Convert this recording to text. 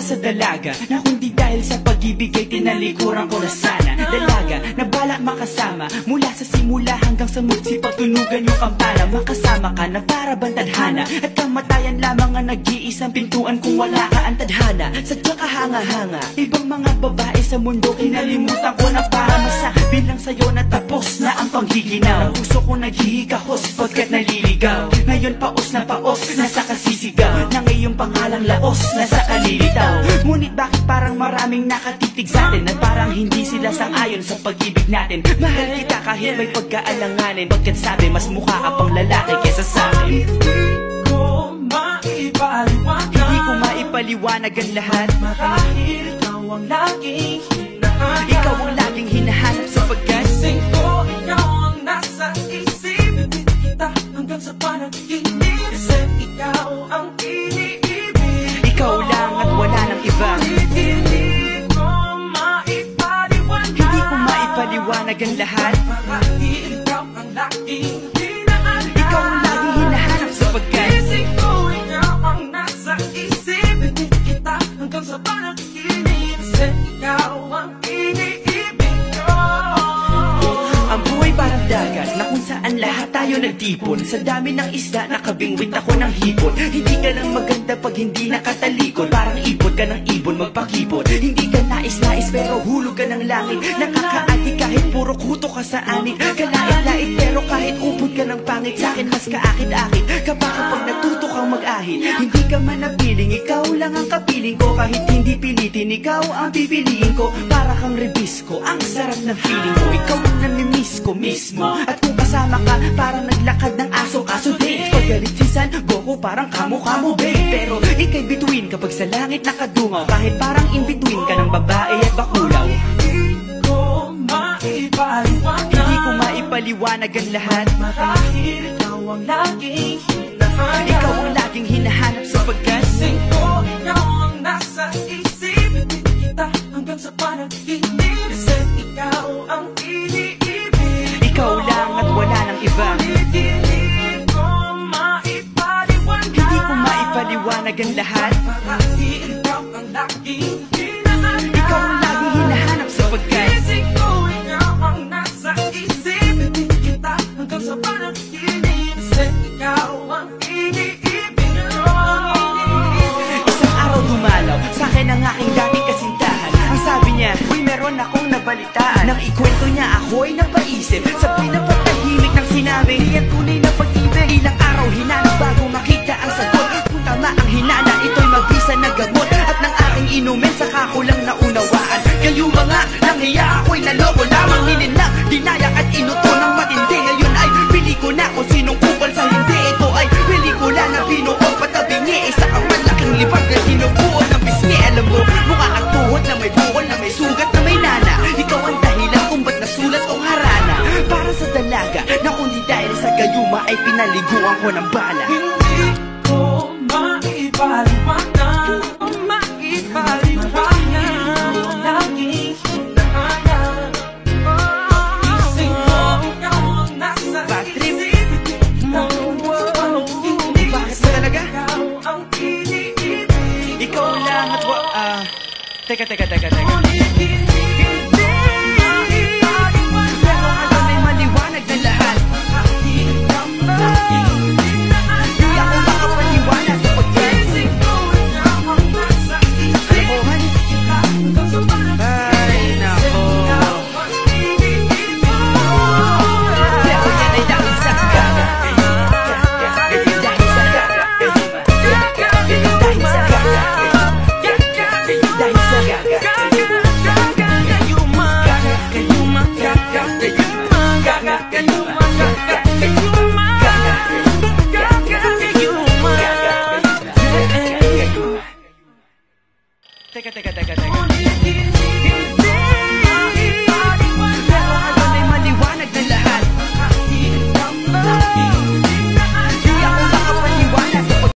Sa dalaga na kundi dahil sa pag-ibig ay tinalikuran ko na sana. Dalaga na balak makasama mula sa simula hanggang sa mutsi pagtunugan yung kampana. Makasama ka na para bang tadhana at kamatayan lamang ang nag-iisang pintuan kung wala ka ang tadhana. Sadya ka hanga-hanga, ibang mga babae sa mundo kinalimutan ko na para masabi lang sa'yo na tapos na ang panggiginaw. Puso ko naghihikahos pagkat naliligaw. Ngayon paos na nasa kasisigaw ng iyong pangalang laos, nasa kalilitaw. Ngunit bakit parang maraming nakatitig sa atin at parang hindi sila sang-ayon sa pag-ibig natin. Mahal kita kahit may pagkaalanganin, pagkat sabi mas mukha ka pang lalaki kesa sa akin. Hindi ko maipaliwanag ang lahat, marahil ikaw ang laging hinahanap. Ikaw ang laging hinahanap sapagkat gising ko, ikaw ang nasa isip. Bibit kita hanggang sa panaginip, kasi ikaw ang iniibig. Ikaw lang at wala nang iba. Hindi ko maipaliwanag ang lahat, marahil ikaw ang laging hinahanap. Ikaw ang laging hinahanap sapagkat gising ko, ikaw ang nasa isip. Bibit kita hanggang sa panaginip, kasi ikaw ang iniibig ko. Ang buhay parang dagat na kung saan lahat tayo nagtipon. Sa dami ng isda nakabingwit ako ng hipon. Hindi ka lang maganda pag hindi nakatalikod. Parang ipot ka ng ibon magpakipot. Hindi ka nais-nais pero hulog ka ng langit. Nakakaati kahit puro kuto ka sa anit. Kalait-lait pero kahit upod ka ng pangit. Sa'kin mas kaakit-akit ka pa kapag natuto kang mag-ahit. Hindi ka man napiling, ikaw lang ang kapiling ko. Kahit hindi pilitin, ikaw ang pipiliin ko. Para kang rebisco, ang sarap ng feeling ko. Ikaw ang namimiss ko mismo. At kung kasama ka, parang naglakad ng aso. Kaso date, paggalit si San Goku, parang kamo-kamo babe. Pero ika'y bituin kapag sa langit nakadungaw. Kahit parang in-between ka ng babae at bakulaw. Hindi ko maipaliwanag ang lahat, marahil ikaw ang laging hinahanap. Ikaw ang laging hinahanap sapagkat gising ko, ikaw ang nasa isip. Bibit kita hanggang sa panaginip, kasi ikaw ang iniibig. Ikaw lang at wala nang iba. Hindi ko maipaliwanag ang lahat, marahil ikaw ang laging hinahanap. Ikaw ang laging hinahanap sapagkat gising ko, ikaw ang nasa isip. Bibit kita hanggang sa panaginip, kasi ikaw ang iniibig ko. Isang araw dumalaw sa'kin ang aking dating kasintahan. Ang sabi niya, uy meron akong nabalitaan. Nang ikwento niya ako'y napaisip. Sabay na patahimik ng sinabi, di yan tunay na pag-ibig. Ilang araw hinanap bago makita ang sagot. Kung tama ang hinana, ito'y mabisa na gamot. At nang aking inumin, saka ko lang naunawaan. Kayo mga nanghiya, ako'y naloko lamang. Nilinlang, dinayak at inuto ng matindi. Ngayon ay pili ko na kung sinong kupal sa hindi. Ito ay pelikula na binuong patabingi. Isa ang malaking libag na sinubuo ng bisngi. Alam mo, mukha ang tuhod na may bukol, na may sugat, na may nana. Ikaw ang dahilan kung ba't nasulat o harana. Para sa dalaga na kundi dahil sa gayuma ay pinaliguan ko ng bala. Hindi ko maipaliwanag, maipaliwanag, laging hinahanap. Gising ko, ikaw ang nasa isip. Bakit ba talaga? Ikaw ang iniibig. Ikaw lang at Teka. Teka.